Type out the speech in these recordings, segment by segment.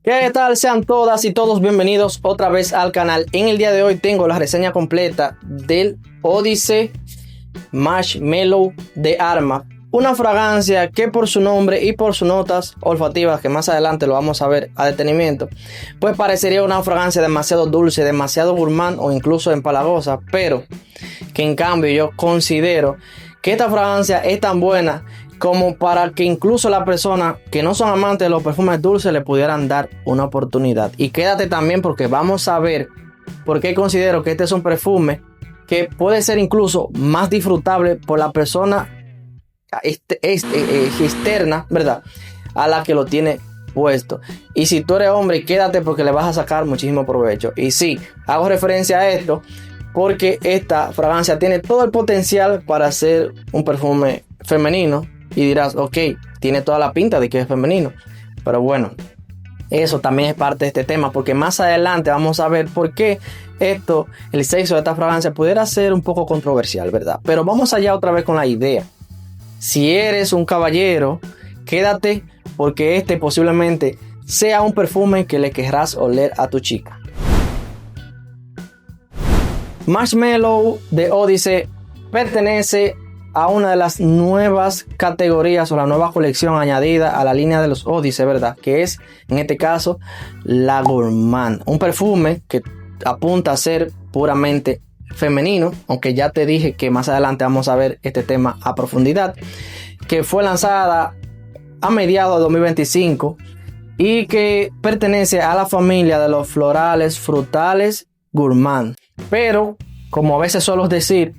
¿Qué tal? Sean todas y todos bienvenidos otra vez al canal. En el día de hoy tengo la reseña completa del Odyssey Marshmallow de Arma. Una fragancia que por su nombre y por sus notas olfativas, que más adelante lo vamos a ver a detenimiento, pues parecería una fragancia demasiado dulce, demasiado gourmand o incluso empalagosa, pero que en cambio yo considero que esta fragancia es tan buena como para que incluso las personas que no son amantes de los perfumes dulces le pudieran dar una oportunidad. Y quédate también porque vamos a ver por qué considero que este es un perfume que puede ser incluso más disfrutable por la persona externa, ¿verdad?, a la que lo tiene puesto. Y si tú eres hombre, quédate porque le vas a sacar muchísimo provecho. Y sí, hago referencia a esto porque esta fragancia tiene todo el potencial para ser un perfume femenino. Y dirás, ok, tiene toda la pinta de que es femenino. Pero bueno, eso también es parte de este tema, porque más adelante vamos a ver por qué el sexo de esta fragancia pudiera ser un poco controversial, ¿verdad? Pero vamos allá otra vez con la idea. Si eres un caballero, quédate porque este posiblemente sea un perfume que le querrás oler a tu chica. Marshmallow de Odyssey pertenece a una de las nuevas categorías o la nueva colección añadida a la línea de los Odyssey, ¿verdad? Que es, en este caso, la Gourmand. Un perfume que apunta a ser puramente femenino, aunque ya te dije que más adelante vamos a ver este tema a profundidad, que fue lanzada a mediados de 2025 y que pertenece a la familia de los florales frutales Gourmand. Pero, como a veces suelo decir,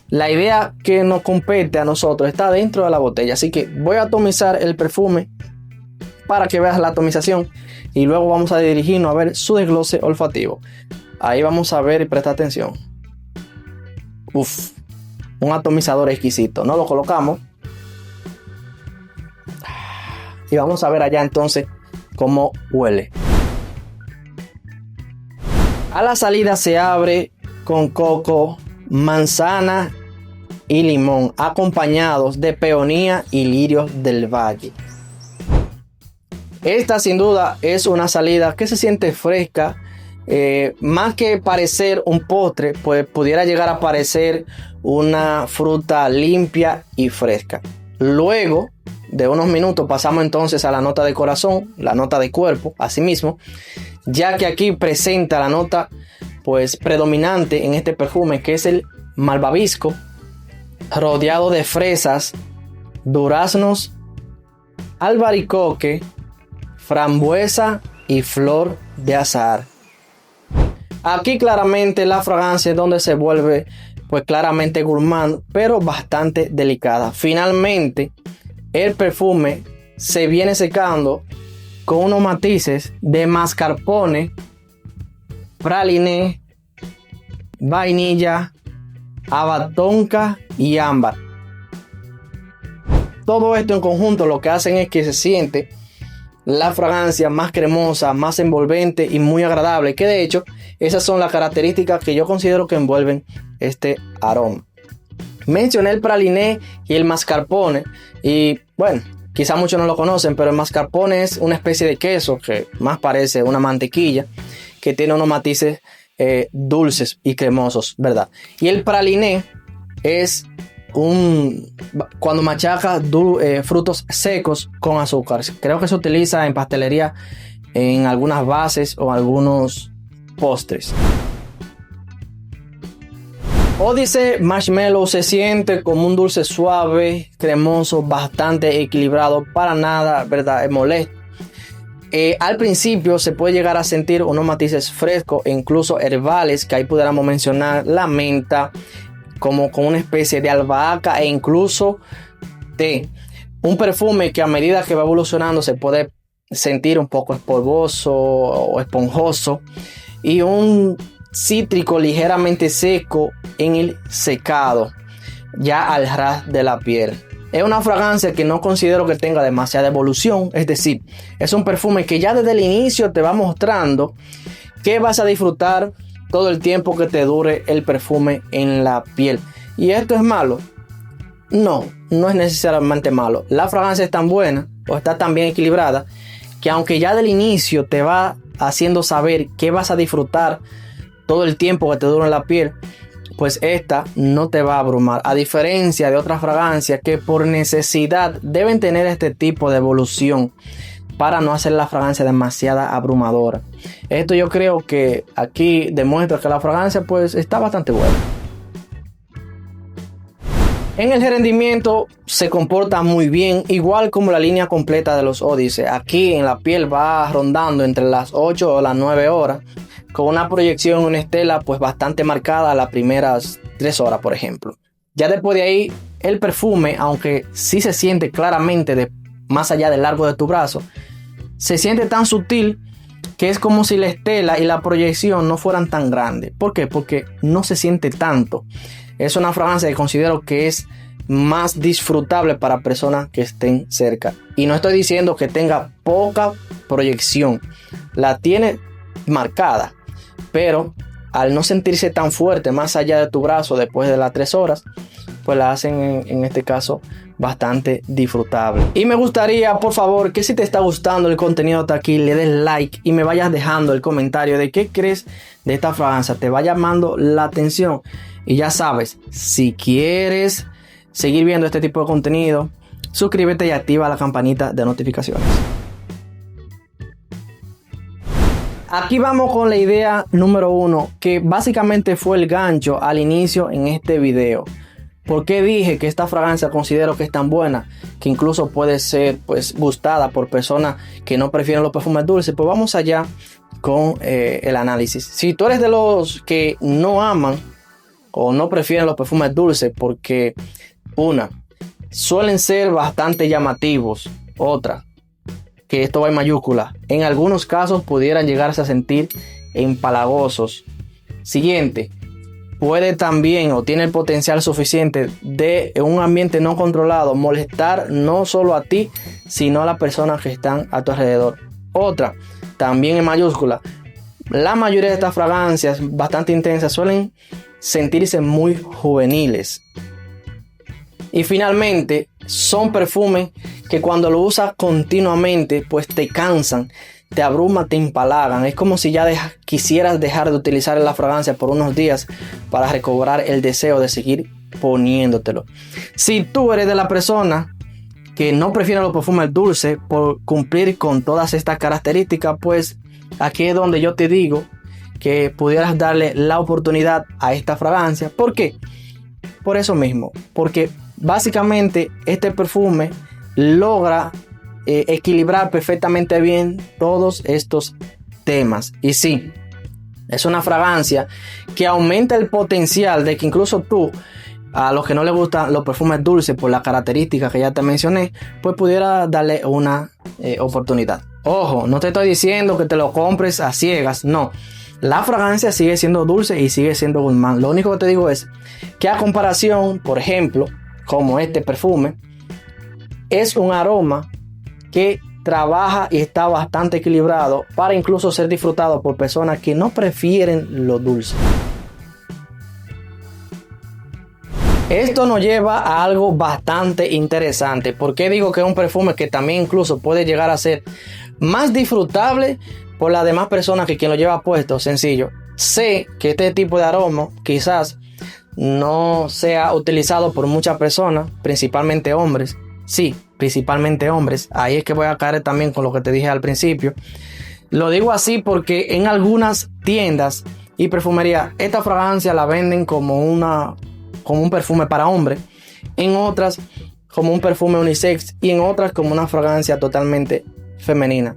la idea que nos compete a nosotros está dentro de la botella. Así que voy a atomizar el perfume para que veas la atomización y luego vamos a dirigirnos a ver su desglose olfativo. Ahí vamos a ver y presta atención. Un atomizador exquisito. No lo colocamos y vamos a ver allá entonces cómo huele. A la salida se abre con coco, manzana y limón, acompañados de peonía y lirios del valle. Esta sin duda es una salida que se siente fresca, más que parecer un postre, pues pudiera llegar a parecer una fruta limpia y fresca. Luego de unos minutos pasamos entonces a la nota de corazón, la nota de cuerpo, asimismo, ya que aquí presenta la nota pues predominante en este perfume, que es el malvavisco, rodeado de fresas, duraznos, albaricoque, frambuesa y flor de azahar. Aquí claramente la fragancia es donde se vuelve pues claramente gourmand, pero bastante delicada. Finalmente el perfume se viene secando con unos matices de mascarpone, praliné, vainilla, haba tonka y ámbar. Todo esto en conjunto lo que hacen es que se siente la fragancia más cremosa, más envolvente y muy agradable, que de hecho esas son las características que yo considero que envuelven este aroma. Mencioné el praliné y el mascarpone y bueno, quizá muchos no lo conocen, pero el mascarpone es una especie de queso que más parece una mantequilla, que tiene unos matices dulces y cremosos, ¿verdad? Y el praliné es cuando machacas frutos secos con azúcar. Creo que se utiliza en pastelería en algunas bases o algunos postres. Odyssey Marshmallow se siente como un dulce suave, cremoso, bastante equilibrado, para nada, ¿verdad?, es molesto. Al principio se puede llegar a sentir unos matices frescos e incluso herbales, que ahí pudiéramos mencionar la menta, como con una especie de albahaca e incluso té. Un perfume que a medida que va evolucionando se puede sentir un poco espolvoso o esponjoso y un cítrico ligeramente seco en el secado, ya al ras de la piel. Es una fragancia que no considero que tenga demasiada evolución, es decir, es un perfume que ya desde el inicio te va mostrando que vas a disfrutar todo el tiempo que te dure el perfume en la piel. ¿Y esto es malo? No es necesariamente malo. La fragancia es tan buena o está tan bien equilibrada que aunque ya del inicio te va haciendo saber que vas a disfrutar todo el tiempo que te dura en la piel, pues esta no te va a abrumar, a diferencia de otras fragancias que por necesidad deben tener este tipo de evolución para no hacer la fragancia demasiado abrumadora. Esto yo creo que aquí demuestra que la fragancia pues está bastante buena. En el rendimiento se comporta muy bien, igual como la línea completa de los Odyssey. Aquí en la piel va rondando entre las 8 o las 9 horas, con una proyección, una estela pues bastante marcada las primeras 3 horas, por ejemplo. Ya después de ahí, el perfume, aunque sí se siente claramente más allá del largo de tu brazo, se siente tan sutil que es como si la estela y la proyección no fueran tan grandes. ¿Por qué? Porque no se siente tanto. Es una fragancia que considero que es más disfrutable para personas que estén cerca. Y no estoy diciendo que tenga poca proyección. La tiene marcada. Pero al no sentirse tan fuerte más allá de tu brazo después de las 3 horas, pues la hacen en este caso bastante disfrutable. Y me gustaría, por favor, que si te está gustando el contenido hasta aquí, le des like y me vayas dejando el comentario de qué crees de esta fragancia. Te va llamando la atención. Y ya sabes, si quieres seguir viendo este tipo de contenido, suscríbete y activa la campanita de notificaciones. Aquí vamos con la idea número 1, que básicamente fue el gancho al inicio en este video. ¿Por qué dije que esta fragancia considero que es tan buena que incluso puede ser pues gustada por personas que no prefieren los perfumes dulces? Pues vamos allá con el análisis. Si tú eres de los que no aman o no prefieren los perfumes dulces porque suelen ser bastante llamativos, otra, que esto va en mayúscula, en algunos casos pudieran llegarse a sentir empalagosos. Siguiente, puede también o tiene el potencial suficiente de en un ambiente no controlado molestar no solo a ti, sino a las personas que están a tu alrededor. Otra, también en mayúscula, la mayoría de estas fragancias bastante intensas suelen sentirse muy juveniles. Y finalmente, son perfumes que cuando lo usas continuamente pues te cansan, te abruman, te empalagan. Es como si ya quisieras dejar de utilizar la fragancia por unos días para recobrar el deseo de seguir poniéndotelo. Si tú eres de la persona que no prefiere los perfumes dulces por cumplir con todas estas características, pues aquí es donde yo te digo que pudieras darle la oportunidad a esta fragancia. ¿Por qué? Por eso mismo, porque básicamente este perfume logra equilibrar perfectamente bien todos estos temas. Y sí, es una fragancia que aumenta el potencial de que incluso tú, a los que no les gustan los perfumes dulces por las características que ya te mencioné, pues pudiera darle una oportunidad. Ojo, no te estoy diciendo que te lo compres a ciegas, no. La fragancia sigue siendo dulce y sigue siendo gourmand. Lo único que te digo es que a comparación, por ejemplo, como este perfume, es un aroma que trabaja y está bastante equilibrado para incluso ser disfrutado por personas que no prefieren lo dulce. Esto nos lleva a algo bastante interesante. ¿Por qué digo que es un perfume que también incluso puede llegar a ser más disfrutable por las demás personas que quien lo lleva puesto? Sencillo. Sé que este tipo de aroma quizás no sea utilizado por muchas personas, principalmente hombres. Sí, principalmente hombres. Ahí es que voy a caer también con lo que te dije al principio. Lo digo así porque en algunas tiendas y perfumería esta fragancia la venden como un perfume para hombre, en otras como un perfume unisex y en otras como una fragancia totalmente femenina.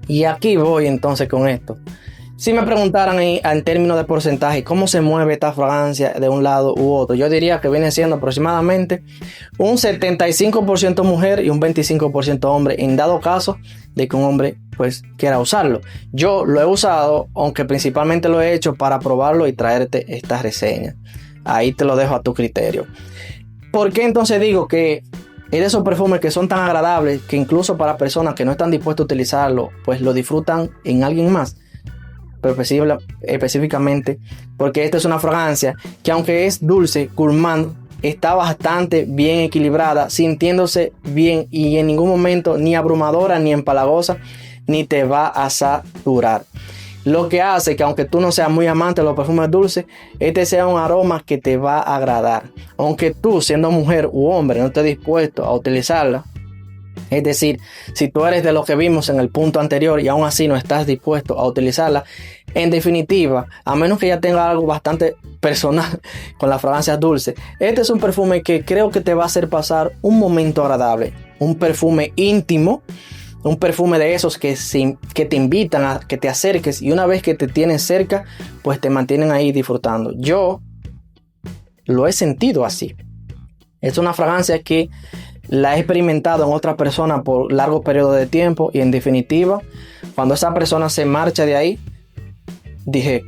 Y aquí voy entonces con esto. Si me preguntaran en términos de porcentaje cómo se mueve esta fragancia de un lado u otro, yo diría que viene siendo aproximadamente un 75% mujer y un 25% hombre, en dado caso de que un hombre pues quiera usarlo. Yo lo he usado, aunque principalmente lo he hecho para probarlo y traerte esta reseña. Ahí te lo dejo a tu criterio. ¿Por qué entonces digo que es de esos perfumes que son tan agradables que incluso para personas que no están dispuestas a utilizarlo, pues lo disfrutan en alguien más? Pero específicamente porque esta es una fragancia que, aunque es dulce, gourmand, está bastante bien equilibrada, sintiéndose bien y en ningún momento ni abrumadora ni empalagosa ni te va a saturar. Lo que hace que, aunque tú no seas muy amante de los perfumes dulces, este sea un aroma que te va a agradar. Aunque tú, siendo mujer u hombre, no estés dispuesto a utilizarla. Es decir, si tú eres de lo que vimos en el punto anterior y aún así no estás dispuesto a utilizarla, en definitiva, a menos que ya tenga algo bastante personal con las fragancias dulces, este es un perfume que creo que te va a hacer pasar un momento agradable. Un perfume íntimo, un perfume de esos que te invitan a que te acerques, y una vez que te tienen cerca, pues te mantienen ahí disfrutando. Yo lo he sentido así. Es una fragancia que la he experimentado en otra persona por largo periodo de tiempo, y en definitiva, cuando esa persona se marcha de ahí, dije,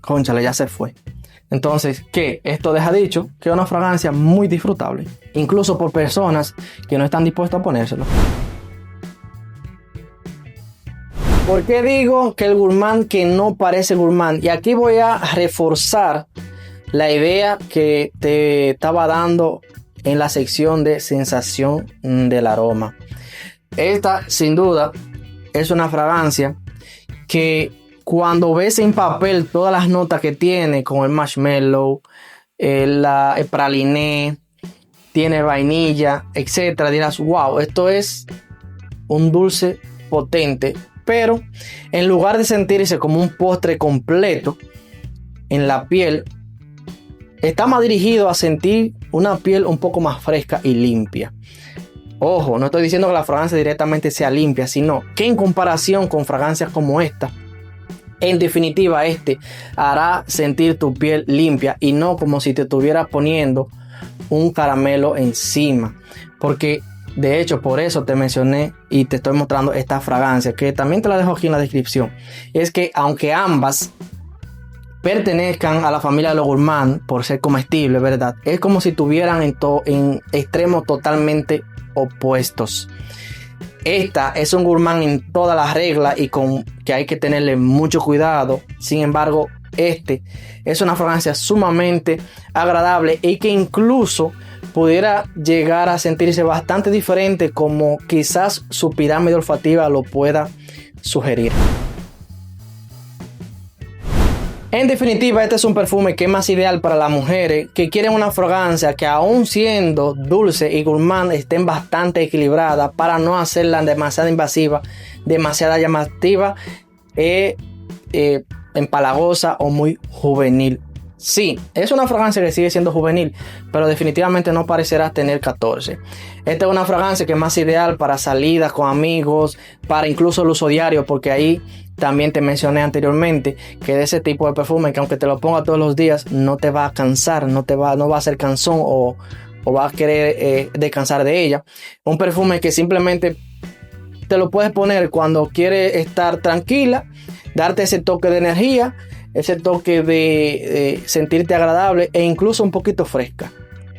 cónchale, ya se fue. Entonces, ¿qué? Esto deja dicho que es una fragancia muy disfrutable, incluso por personas que no están dispuestas a ponérselo. ¿Por qué digo que el gourmand que no parece gourmand? Y aquí voy a reforzar la idea que te estaba dando en la sección de sensación del aroma. Esta, sin duda, es una fragancia que cuando ves en papel todas las notas que tiene, con el marshmallow, el praliné, tiene vainilla, etcétera, dirás, wow, esto es un dulce potente. Pero en lugar de sentirse como un postre completo en la piel, está más dirigido a sentir una piel un poco más fresca y limpia. Ojo, no estoy diciendo que la fragancia directamente sea limpia, sino que en comparación con fragancias como esta, en definitiva, este hará sentir tu piel limpia y no como si te estuvieras poniendo un caramelo encima. Porque de hecho, por eso te mencioné y te estoy mostrando esta fragancia, que también te la dejo aquí en la descripción. Es que aunque ambas pertenezcan a la familia de los gourmand por ser comestibles, ¿verdad? Es como si tuvieran en extremos totalmente opuestos. Esta es un gourmand en todas las reglas y con que hay que tenerle mucho cuidado. Sin embargo, este es una fragancia sumamente agradable y que incluso pudiera llegar a sentirse bastante diferente, como quizás su pirámide olfativa lo pueda sugerir. En definitiva, este es un perfume que es más ideal para las mujeres que quieren una fragancia que, aún siendo dulce y gourmand, estén bastante equilibradas para no hacerla demasiado invasiva, demasiado llamativa, empalagosa o muy juvenil. Sí, es una fragancia que sigue siendo juvenil, pero definitivamente no parecerás tener 14. Esta es una fragancia que es más ideal para salidas con amigos, para incluso el uso diario, porque ahí también te mencioné anteriormente que de ese tipo de perfume que aunque te lo pongas todos los días no te va a cansar, no va a ser cansón o vas a querer descansar de ella. Un perfume que simplemente te lo puedes poner cuando quieres estar tranquila, darte ese toque de energía, ese toque de sentirte agradable e incluso un poquito fresca.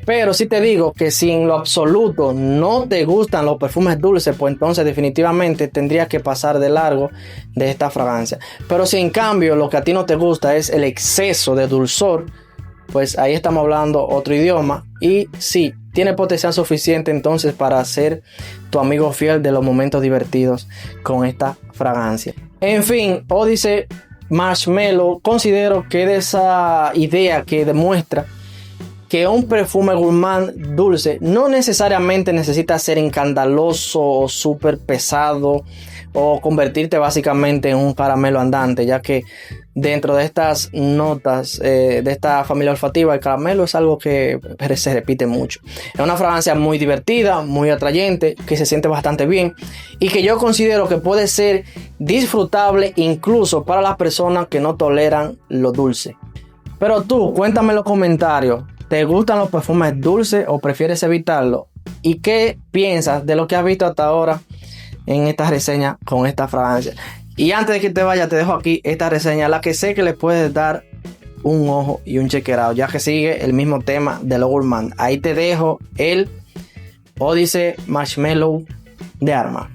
Pero si te digo que si en lo absoluto no te gustan los perfumes dulces, pues entonces definitivamente tendrías que pasar de largo de esta fragancia. Pero si en cambio lo que a ti no te gusta es el exceso de dulzor, pues ahí estamos hablando otro idioma. Y sí, tiene potencial suficiente entonces para ser tu amigo fiel de los momentos divertidos con esta fragancia. En fin, Odyssey Marshmallow, considero que de esa idea que demuestra que un perfume gourmand dulce no necesariamente necesita ser escandaloso o súper pesado o convertirte básicamente en un caramelo andante, ya que dentro de estas notas de esta familia olfativa, el caramelo es algo que se repite mucho. Es una fragancia muy divertida, muy atrayente, que se siente bastante bien y que yo considero que puede ser disfrutable incluso para las personas que no toleran lo dulce. Pero tú, cuéntame en los comentarios, ¿te gustan los perfumes dulces o prefieres evitarlo? ¿Y qué piensas de lo que has visto hasta ahora en esta reseña con esta fragancia? Y antes de que te vaya, te dejo aquí esta reseña, la que sé que le puedes dar un ojo y un chequeado, ya que sigue el mismo tema de los gourmand. Ahí te dejo el Odyssey Marshmallow de Arma.